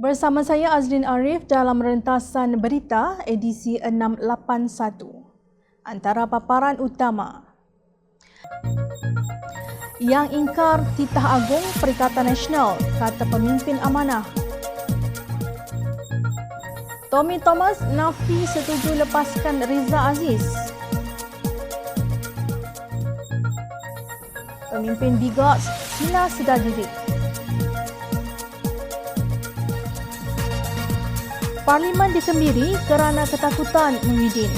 Bersama saya Azlin Arif dalam rentasan berita edisi 681. Antara paparan utama. Yang ingkar titah agung Perikatan Nasional, kata pemimpin amanah. Tommy Thomas nafi setuju lepaskan Riza Aziz. Pemimpin Bigots sila sedar diri. Parlimen dikembiri kerana ketakutan Muhyiddin.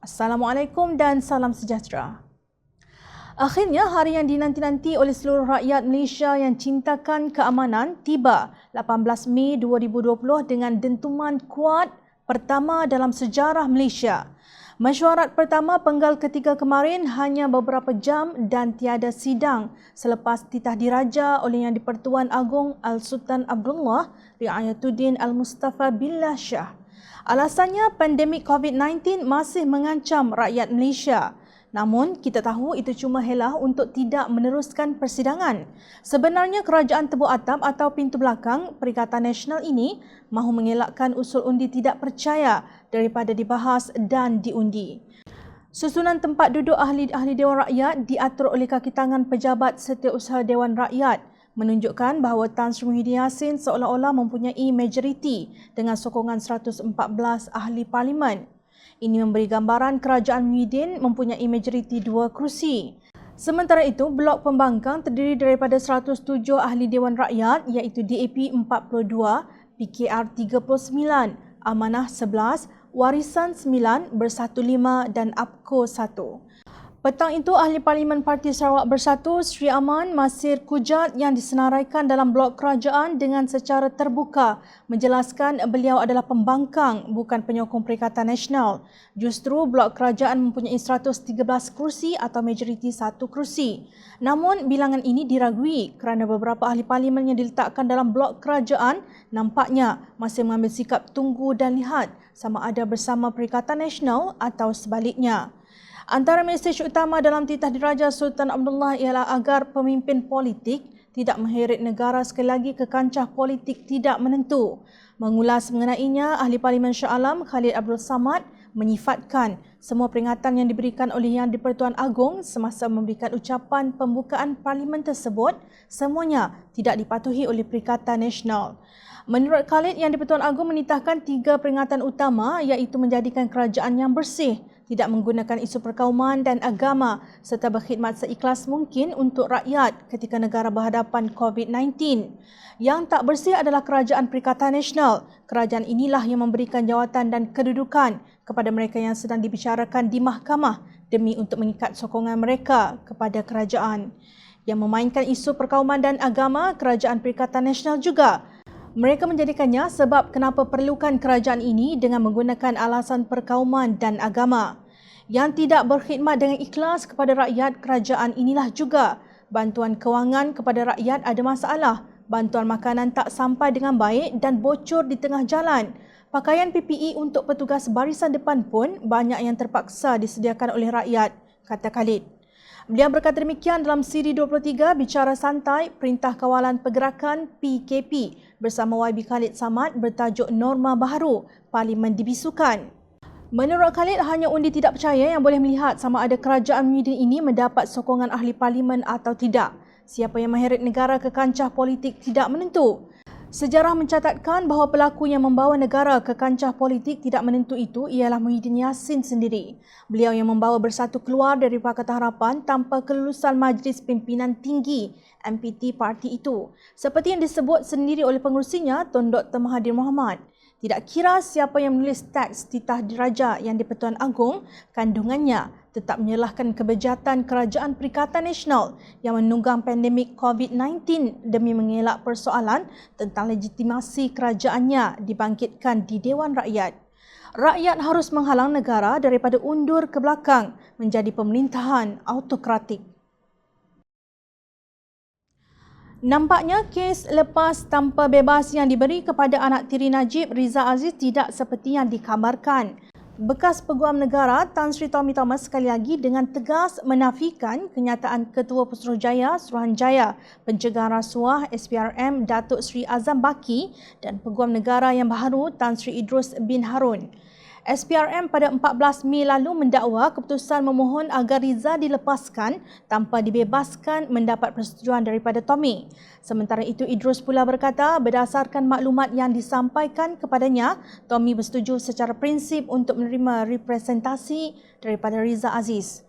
Assalamualaikum dan salam sejahtera. Akhirnya hari yang dinanti-nanti oleh seluruh rakyat Malaysia yang cintakan keamanan tiba 18 Mei 2020 dengan dentuman kuat pertama dalam sejarah Malaysia. Mesyuarat pertama penggal ketiga kemarin hanya beberapa jam dan tiada sidang selepas titah diraja oleh Yang di-Pertuan Agong Al-Sultan Abdullah Riayatuddin Al-Mustafa Billah Shah. Alasannya pandemik COVID-19 masih mengancam rakyat Malaysia. Namun, kita tahu itu cuma helah untuk tidak meneruskan persidangan. Sebenarnya kerajaan tebuk atap atau pintu belakang Perikatan Nasional ini mahu mengelakkan usul undi tidak percaya daripada dibahas dan diundi. Susunan tempat duduk ahli-ahli Dewan Rakyat diatur oleh kaki tangan pejabat Setiausaha Dewan Rakyat, menunjukkan bahawa Tan Sri Muhyiddin Yassin seolah-olah mempunyai majoriti dengan sokongan 114 ahli parlimen. Ini memberi gambaran kerajaan Muhyiddin mempunyai majoriti 2 kerusi. Sementara itu, blok pembangkang terdiri daripada 107 ahli Dewan Rakyat iaitu DAP 42, PKR 39, Amanah 11, Warisan 9, Bersatu 5 dan APCO 1. Petang itu, Ahli Parlimen Parti Sarawak Bersatu, Sri Aman Masir Kujat yang disenaraikan dalam blok kerajaan dengan secara terbuka menjelaskan beliau adalah pembangkang bukan penyokong Perikatan Nasional. Justru blok kerajaan mempunyai 113 kerusi atau majoriti 1 kerusi. Namun, bilangan ini diragui kerana beberapa ahli parlimen yang diletakkan dalam blok kerajaan nampaknya masih mengambil sikap tunggu dan lihat sama ada bersama Perikatan Nasional atau sebaliknya. Antara mesej utama dalam titah diraja Sultan Abdullah ialah agar pemimpin politik tidak mengheret negara sekali lagi ke kancah politik tidak menentu. Mengulas mengenainya, Ahli Parlimen Shah Alam Khalid Abdul Samad menyifatkan semua peringatan yang diberikan oleh Yang di-Pertuan Agong semasa memberikan ucapan pembukaan parlimen tersebut semuanya tidak dipatuhi oleh Perikatan Nasional. Menurut Khalid, Yang di-Pertuan Agong menitahkan 3 peringatan utama iaitu menjadikan kerajaan yang bersih, tidak menggunakan isu perkauman dan agama serta berkhidmat seikhlas mungkin untuk rakyat ketika negara berhadapan COVID-19. Yang tak bersih adalah kerajaan Perikatan Nasional. Kerajaan inilah yang memberikan jawatan dan kedudukan kepada mereka yang sedang dibicarakan di mahkamah demi untuk mengikat sokongan mereka kepada kerajaan. Yang memainkan isu perkauman dan agama, kerajaan Perikatan Nasional juga. Mereka menjadikannya sebab kenapa perlukan kerajaan ini dengan menggunakan alasan perkauman dan agama. Yang tidak berkhidmat dengan ikhlas kepada rakyat, kerajaan inilah juga. Bantuan kewangan kepada rakyat ada masalah. Bantuan makanan tak sampai dengan baik dan bocor di tengah jalan. Pakaian PPE untuk petugas barisan depan pun banyak yang terpaksa disediakan oleh rakyat, kata Khalid. Beliau berkata demikian dalam siri 23 Bicara Santai Perintah Kawalan Pergerakan PKP bersama YB Khalid Samad bertajuk Norma Baharu Parlimen Dibisukan. Menurut Khalid, hanya undi tidak percaya yang boleh melihat sama ada kerajaan Muhyiddin ini mendapat sokongan ahli parlimen atau tidak. Siapa yang mengheret negara ke kancah politik tidak menentu. Sejarah mencatatkan bahawa pelaku yang membawa negara ke kancah politik tidak menentu itu ialah Muhyiddin Yassin sendiri. Beliau yang membawa Bersatu keluar dari Pakatan Harapan tanpa kelulusan Majlis Pimpinan Tinggi MPT parti itu. Seperti yang disebut sendiri oleh pengurusinya, Tun Dr. Mahathir Mohamad. Tidak kira siapa yang menulis teks titah diraja yang di-Pertuan Agong, kandungannya tetap menyalahkan kebejatan Kerajaan Perikatan Nasional yang menunggang pandemik COVID-19 demi mengelak persoalan tentang legitimasi kerajaannya dibangkitkan di Dewan Rakyat. Rakyat harus menghalang negara daripada undur ke belakang menjadi pemerintahan autokratik. Nampaknya kes lepas tanpa bebas yang diberi kepada anak tiri Najib, Riza Aziz, tidak seperti yang dikabarkan. Bekas Peguam Negara Tan Sri Tommy Thomas sekali lagi dengan tegas menafikan kenyataan Ketua Pusuruhjaya Suruhanjaya Pencegahan Rasuah SPRM Datuk Seri Azam Baki dan Peguam Negara yang baharu Tan Sri Idrus bin Harun. SPRM pada 14 Mei lalu mendakwa keputusan memohon agar Riza dilepaskan tanpa dibebaskan mendapat persetujuan daripada Tommy. Sementara itu, Idrus pula berkata berdasarkan maklumat yang disampaikan kepadanya, Tommy bersetuju secara prinsip untuk menerima representasi daripada Riza Aziz.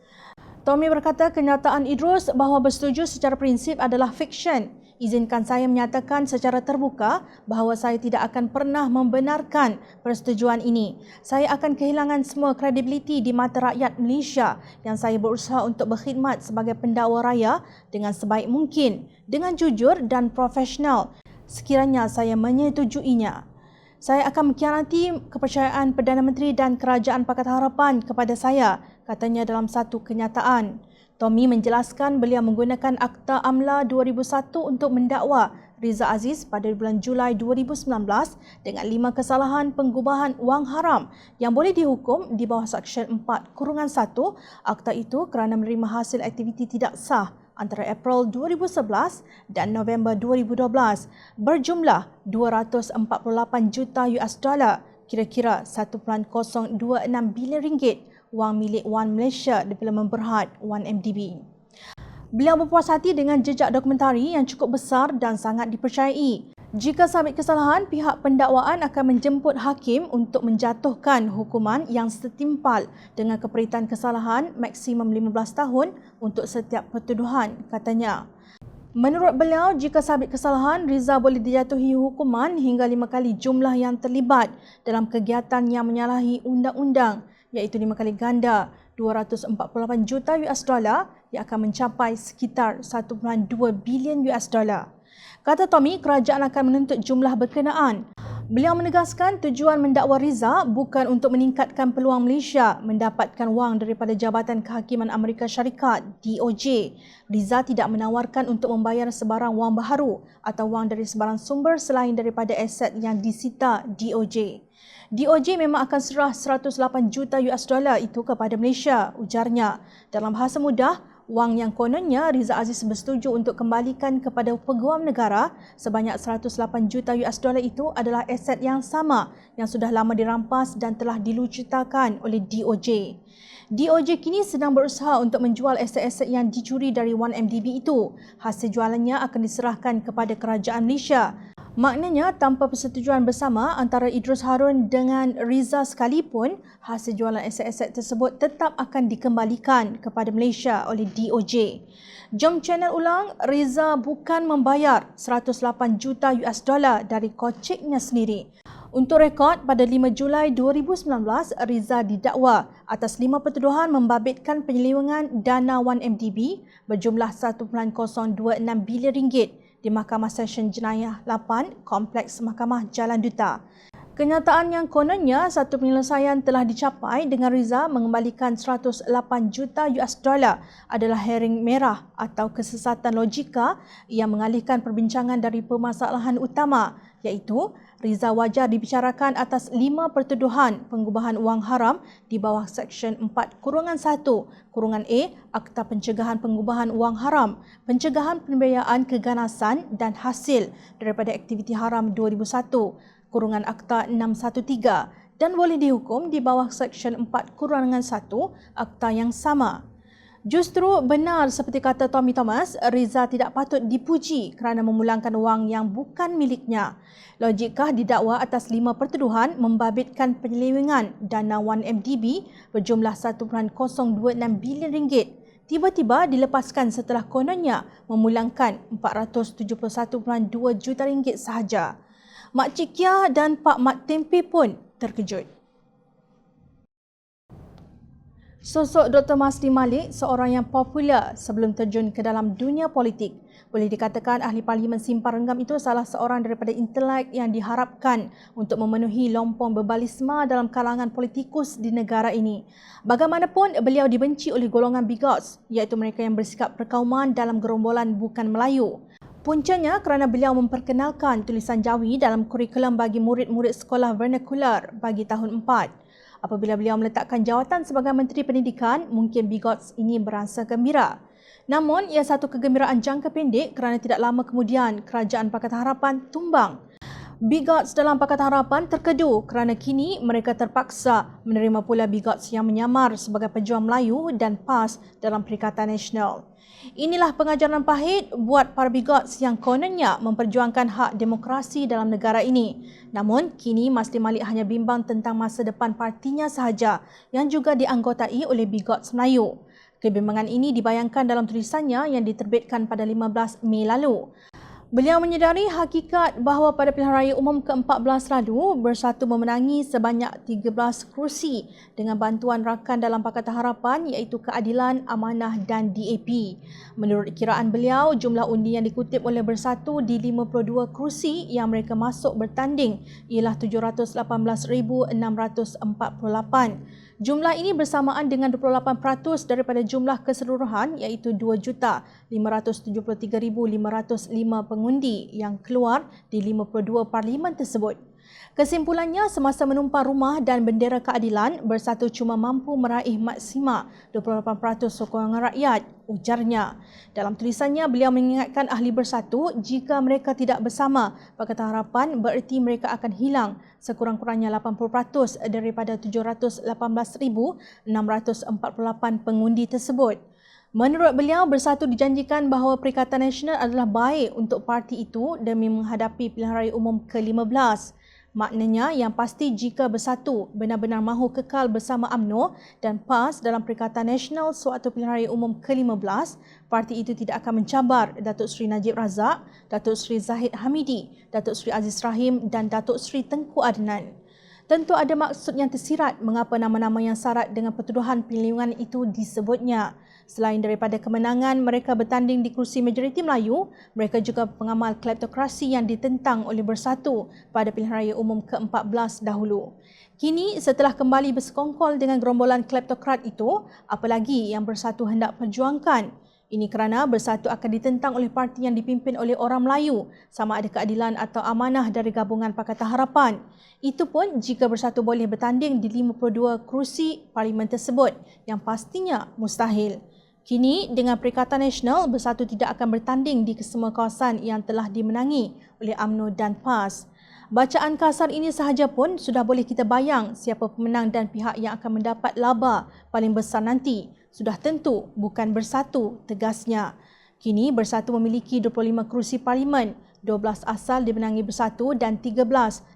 Tommy berkata kenyataan Idrus bahawa bersetuju secara prinsip adalah fiksyen. Izinkan saya menyatakan secara terbuka bahawa saya tidak akan pernah membenarkan persetujuan ini. Saya akan kehilangan semua kredibiliti di mata rakyat Malaysia yang saya berusaha untuk berkhidmat sebagai pendakwa raya dengan sebaik mungkin, dengan jujur dan profesional sekiranya saya menyetujuinya. Saya akan mengkhianati kepercayaan Perdana Menteri dan Kerajaan Pakatan Harapan kepada saya, katanya dalam satu kenyataan. Tommy menjelaskan beliau menggunakan Akta Amla 2001 untuk mendakwa Riza Aziz pada bulan Julai 2019 dengan 5 kesalahan penggubahan wang haram yang boleh dihukum di bawah Seksyen 4-1 Akta itu kerana menerima hasil aktiviti tidak sah antara April 2011 dan November 2012 berjumlah 248 juta US dollar, kira-kira 1.026 bilion ringgit wang milik Wan Malaysia Development Berhad Wan MDB. Beliau berpuas hati dengan jejak dokumentari yang cukup besar dan sangat dipercayai. Jika sabit kesalahan, pihak pendakwaan akan menjemput hakim untuk menjatuhkan hukuman yang setimpal dengan keperitan kesalahan maksimum 15 tahun untuk setiap pertuduhan, katanya. Menurut beliau, jika sabit kesalahan, Riza boleh dijatuhi hukuman hingga 5 kali jumlah yang terlibat dalam kegiatan yang menyalahi undang-undang, iaitu 5 kali ganda 248 juta US dollar yang akan mencapai sekitar 1.2 bilion US dollar. Kata Tommy, kerajaan akan menuntut jumlah berkenaan. Beliau menegaskan tujuan mendakwa Riza bukan untuk meningkatkan peluang Malaysia mendapatkan wang daripada Jabatan Kehakiman Amerika Syarikat DOJ. Riza tidak menawarkan untuk membayar sebarang wang baharu atau wang dari sebarang sumber selain daripada aset yang disita DOJ. DOJ memang akan serah 108 juta US dollar itu kepada Malaysia, ujarnya. Dalam bahasa mudah, wang yang kononnya Riza Aziz bersetuju untuk kembalikan kepada Peguam Negara sebanyak 108 juta US dollar itu adalah aset yang sama yang sudah lama dirampas dan telah dilucutkan oleh DOJ. DOJ kini sedang berusaha untuk menjual aset-aset yang dicuri dari Wan MDB itu. Hasil jualannya akan diserahkan kepada Kerajaan Malaysia. Maknanya, tanpa persetujuan bersama antara Idrus Harun dengan Riza sekalipun, hasil jualan aset-aset tersebut tetap akan dikembalikan kepada Malaysia oleh DOJ. Jom channel ulang, Riza bukan membayar 108 juta US dollar dari koceknya sendiri. Untuk rekod, pada 5 Julai 2019, Riza didakwa atas 5 pertuduhan membabitkan penyelewengan dana Wan MDB berjumlah 1.026 bilion ringgit di Mahkamah Session Jenayah 8, Kompleks Mahkamah Jalan Duta. Kenyataan yang kononnya satu penyelesaian telah dicapai dengan Riza mengembalikan 108 juta US dollar adalah herring merah atau kesesatan logika yang mengalihkan perbincangan dari permasalahan utama, iaitu Riza wajar dibicarakan atas 5 pertuduhan penggubahan wang haram di bawah Seksyen 4-1-A Akta Pencegahan Penggubahan Wang Haram, Pencegahan Pembiayaan Keganasan dan Hasil daripada Aktiviti Haram 2001, Akta 613 dan boleh dihukum di bawah Seksyen 4-1 Akta yang sama. Justru benar seperti kata Tommy Thomas, Riza tidak patut dipuji kerana memulangkan wang yang bukan miliknya. Logikkah didakwa atas 5 pertuduhan membabitkan penyelewengan dana Wan MDB berjumlah 1.026 bilion ringgit tiba-tiba dilepaskan setelah kononnya memulangkan RM471.2 juta sahaja. Mak Cik Kia dan Pak Mat Tempe pun terkejut. Sosok Dr. Masdi Malik, seorang yang popular sebelum terjun ke dalam dunia politik. Boleh dikatakan ahli Parlimen Simpang Renggam itu salah seorang daripada intelek yang diharapkan untuk memenuhi lompong berbalisma dalam kalangan politikus di negara ini. Bagaimanapun, beliau dibenci oleh golongan bigots, iaitu mereka yang bersikap perkauman dalam gerombolan bukan Melayu. Puncanya kerana beliau memperkenalkan tulisan Jawi dalam kurikulum bagi murid-murid sekolah vernakular bagi tahun 4. Apabila beliau meletakkan jawatan sebagai Menteri Pendidikan, mungkin bigots ini berasa gembira. Namun, ia satu kegembiraan jangka pendek kerana tidak lama kemudian Kerajaan Pakatan Harapan tumbang. Bigots dalam Pakatan Harapan terkedu kerana kini mereka terpaksa menerima pula bigots yang menyamar sebagai pejuang Melayu dan PAS dalam Perikatan Nasional. Inilah pengajaran pahit buat para bigots yang kononnya memperjuangkan hak demokrasi dalam negara ini. Namun, kini Masdi Malik hanya bimbang tentang masa depan partinya sahaja yang juga dianggotai oleh bigots Melayu. Kebimbangan ini dibayangkan dalam tulisannya yang diterbitkan pada 15 Mei lalu. Beliau menyedari hakikat bahawa pada pilihan raya umum ke-14 lalu, Bersatu memenangi sebanyak 13 kerusi dengan bantuan rakan dalam Pakatan Harapan iaitu Keadilan, Amanah dan DAP. Menurut kiraan beliau, jumlah undi yang dikutip oleh Bersatu di 52 kerusi yang mereka masuk bertanding ialah 718,648. Jumlah ini bersamaan dengan 28% daripada jumlah keseluruhan iaitu 2,573,505 pengundi yang keluar di 52 parlimen tersebut. Kesimpulannya, semasa menumpang rumah dan bendera keadilan, Bersatu cuma mampu meraih maksima 28% sokongan rakyat, ujarnya. Dalam tulisannya, beliau mengingatkan ahli Bersatu jika mereka tidak bersama Pakatan Harapan bererti mereka akan hilang sekurang-kurangnya 80% daripada 718,648 pengundi tersebut. Menurut beliau, Bersatu dijanjikan bahawa Perikatan Nasional adalah baik untuk parti itu demi menghadapi pilihan raya umum ke-15. Maknanya yang pasti jika Bersatu benar-benar mahu kekal bersama UMNO dan PAS dalam Perikatan Nasional sewaktu pilihan raya umum ke-15, parti itu tidak akan mencabar Datuk Seri Najib Razak, Datuk Seri Zahid Hamidi, Datuk Seri Aziz Rahim dan Datuk Seri Tengku Adnan. Tentu ada maksud yang tersirat mengapa nama-nama yang syarat dengan pertuduhan penyelewengan itu disebutnya. Selain daripada kemenangan mereka bertanding di kerusi majoriti Melayu, mereka juga pengamal kleptokrasi yang ditentang oleh Bersatu pada pilihan raya umum ke-14 dahulu. Kini setelah kembali bersekongkol dengan gerombolan kleptokrat itu, apa lagi yang Bersatu hendak perjuangkan? Ini kerana Bersatu akan ditentang oleh parti yang dipimpin oleh orang Melayu, sama ada Keadilan atau Amanah dari gabungan Pakatan Harapan. Itu pun jika Bersatu boleh bertanding di 52 kerusi parlimen tersebut, yang pastinya mustahil. Kini, dengan Perikatan Nasional, Bersatu tidak akan bertanding di kesemua kawasan yang telah dimenangi oleh UMNO dan PAS. Bacaan kasar ini sahaja pun sudah boleh kita bayang siapa pemenang dan pihak yang akan mendapat laba paling besar nanti. Sudah tentu bukan Bersatu, tegasnya. Kini, Bersatu memiliki 25 kerusi parlimen, 12 asal dimenangi Bersatu dan 13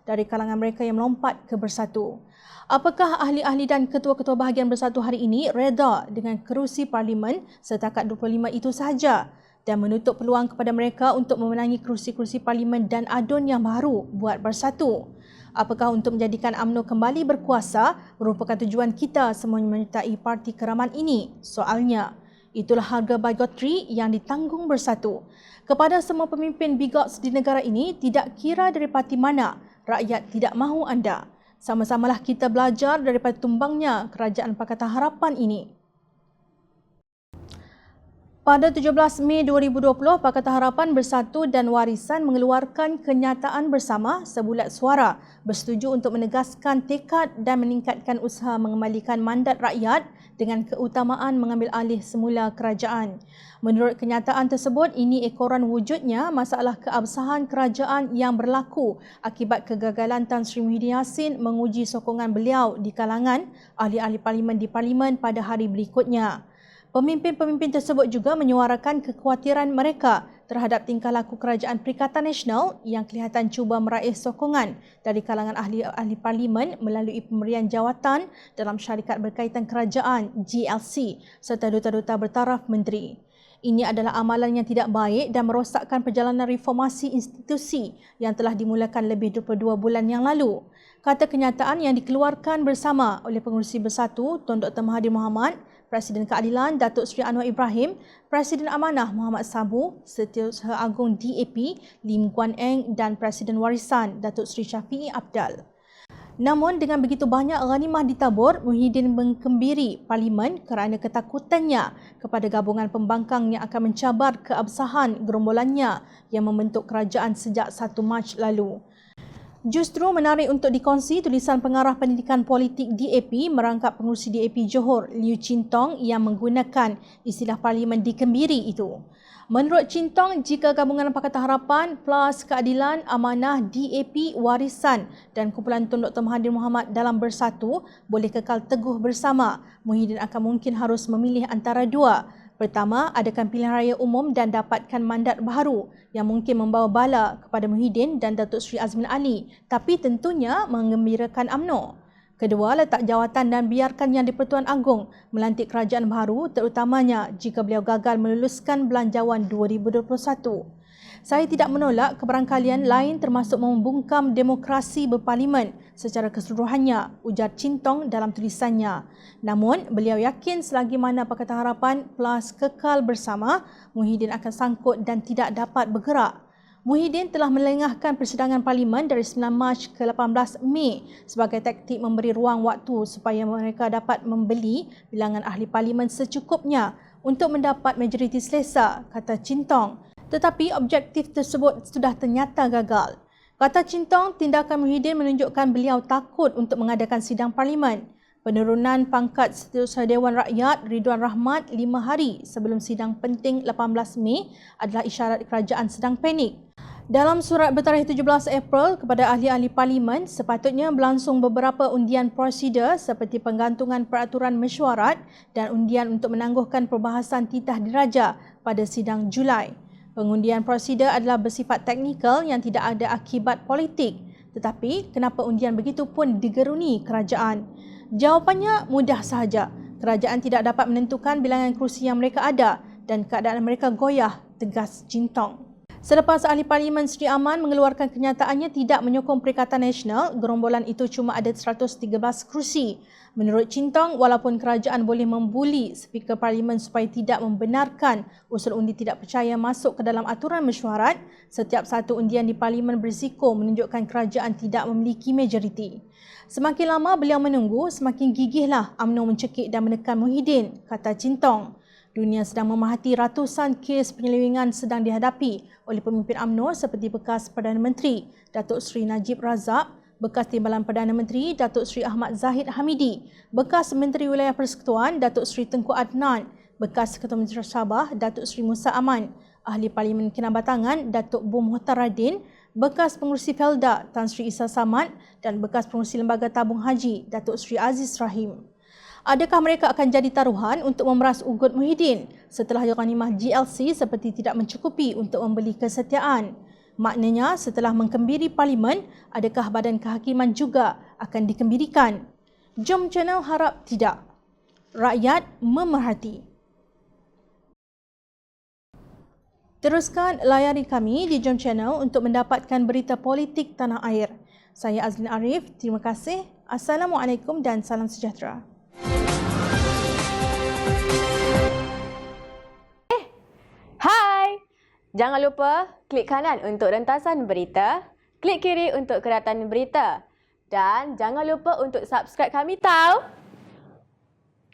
dari kalangan mereka yang melompat ke Bersatu. Apakah ahli-ahli dan ketua-ketua bahagian Bersatu hari ini reda dengan kerusi parlimen setakat 25 itu sahaja dan menutup peluang kepada mereka untuk memenangi kerusi-kerusi parlimen dan adun yang baru buat Bersatu? Apakah untuk menjadikan UMNO kembali berkuasa merupakan tujuan kita semua menyertai parti keramat ini? Soalnya, itulah harga bigotry yang ditanggung Bersatu. Kepada semua pemimpin bigots di negara ini, tidak kira dari parti mana, rakyat tidak mahu anda. Sama-samalah kita belajar daripada tumbangnya Kerajaan Pakatan Harapan ini. Pada 17 Mei 2020, Pakatan Harapan Bersatu dan Warisan mengeluarkan kenyataan bersama sebulat suara bersetuju untuk menegaskan tekad dan meningkatkan usaha mengembalikan mandat rakyat dengan keutamaan mengambil alih semula kerajaan. Menurut kenyataan tersebut, ini ekoran wujudnya masalah keabsahan kerajaan yang berlaku akibat kegagalan Tan Sri Muhyiddin Yassin menguji sokongan beliau di kalangan ahli-ahli parlimen di parlimen pada hari berikutnya. Pemimpin-pemimpin tersebut juga menyuarakan kekhawatiran mereka terhadap tingkah laku Kerajaan Perikatan Nasional yang kelihatan cuba meraih sokongan dari kalangan ahli parlimen melalui pemberian jawatan dalam syarikat berkaitan kerajaan GLC serta duta-duta bertaraf menteri. Ini adalah amalan yang tidak baik dan merosakkan perjalanan reformasi institusi yang telah dimulakan lebih 22 bulan yang lalu. Kata kenyataan yang dikeluarkan bersama oleh Pengerusi Bersatu Tun Dr. Mahathir Mohamad, Presiden Keadilan Datuk Seri Anwar Ibrahim, Presiden Amanah Muhammad Sabu, Setiausaha Agung DAP Lim Guan Eng dan Presiden Warisan Datuk Seri Syafiee Apdal. Namun dengan begitu banyak ghanimah ditabur, Muhyiddin mengkembiri Parlimen kerana ketakutannya kepada gabungan pembangkang yang akan mencabar keabsahan gerombolannya yang membentuk kerajaan sejak 1 Mac lalu. Justru menarik untuk dikongsi tulisan pengarah pendidikan politik DAP merangkap pengurusi DAP Johor Liu Chin Tong yang menggunakan istilah parlimen dikembiri itu. Menurut Chin Tong, jika gabungan Pakatan Harapan, PLAS, Keadilan, Amanah, DAP, Warisan dan kumpulan Tun Dr. Mahathir Mohamad dalam bersatu boleh kekal teguh bersama, Muhyiddin akan mungkin harus memilih antara dua. Pertama, adakan pilihan raya umum dan dapatkan mandat baru yang mungkin membawa bala kepada Muhyiddin dan Datuk Seri Azmin Ali, tapi tentunya menggembirakan UMNO. Kedua, letak jawatan dan biarkan Yang di-Pertuan Agong melantik kerajaan baru terutamanya jika beliau gagal meluluskan Belanjawan 2021. Saya tidak menolak kebarangkalian lain termasuk membungkam demokrasi berparlimen secara keseluruhannya, ujar Chin Tong dalam tulisannya. Namun, beliau yakin selagi mana Pakatan Harapan PLAS kekal bersama, Muhyiddin akan sangkut dan tidak dapat bergerak. Muhyiddin telah melengahkan persidangan parlimen dari 9 Mac ke 18 Mei sebagai taktik memberi ruang waktu supaya mereka dapat membeli bilangan ahli parlimen secukupnya untuk mendapat majoriti selesa, kata Chin Tong. Tetapi objektif tersebut sudah ternyata gagal. Kata Chin Tong, tindakan Muhyiddin menunjukkan beliau takut untuk mengadakan sidang parlimen. Penurunan pangkat Setiausaha Dewan Rakyat Ridwan Rahmat 5 hari sebelum sidang penting 18 Mei adalah isyarat kerajaan sedang panik. Dalam surat bertarikh 17 April kepada ahli-ahli parlimen, sepatutnya berlangsung beberapa undian prosedur seperti penggantungan peraturan mesyuarat dan undian untuk menangguhkan perbahasan titah diraja pada sidang Julai. Pengundian prosedur adalah bersifat teknikal yang tidak ada akibat politik. Tetapi, kenapa undian begitu pun digeruni kerajaan? Jawapannya mudah sahaja. Kerajaan tidak dapat menentukan bilangan kerusi yang mereka ada dan keadaan mereka goyah, tegas Chin Tong. Selepas ahli parlimen Sri Aman mengeluarkan kenyataannya tidak menyokong Perikatan Nasional, gerombolan itu cuma ada 113 kerusi. Menurut Chin Tong, walaupun kerajaan boleh membuli Speaker Parlimen supaya tidak membenarkan usul undi tidak percaya masuk ke dalam aturan mesyuarat, setiap satu undian di parlimen berisiko menunjukkan kerajaan tidak memiliki majoriti. Semakin lama beliau menunggu, semakin gigihlah UMNO mencekik dan menekan Muhyiddin, kata Chin Tong. Dunia sedang memahati ratusan kes penyelewengan sedang dihadapi oleh pemimpin UMNO seperti bekas Perdana Menteri Datuk Seri Najib Razak, bekas Timbalan Perdana Menteri Datuk Seri Ahmad Zahid Hamidi, bekas Menteri Wilayah Persekutuan Datuk Seri Tengku Adnan, bekas Ketua Menteri Sabah Datuk Seri Musa Aman, ahli Parlimen Kinabatangan Datuk Bom Muhtaradin, bekas Pengerusi Felda Tan Sri Isa Samad dan bekas Pengerusi Lembaga Tabung Haji Datuk Seri Aziz Rahim. Adakah mereka akan jadi taruhan untuk memeras ugut Muhyiddin setelah ghanimah GLC seperti tidak mencukupi untuk membeli kesetiaan? Maknanya setelah mengkembiri parlimen, adakah badan kehakiman juga akan dikembirikan? Jom Channel harap tidak. Rakyat memerhati. Teruskan layari kami di Jom Channel untuk mendapatkan berita politik tanah air. Saya Azlin Arif, terima kasih. Assalamualaikum dan salam sejahtera. Jangan lupa klik kanan untuk rentasan berita, klik kiri untuk keratan berita dan jangan lupa untuk subscribe kami tahu.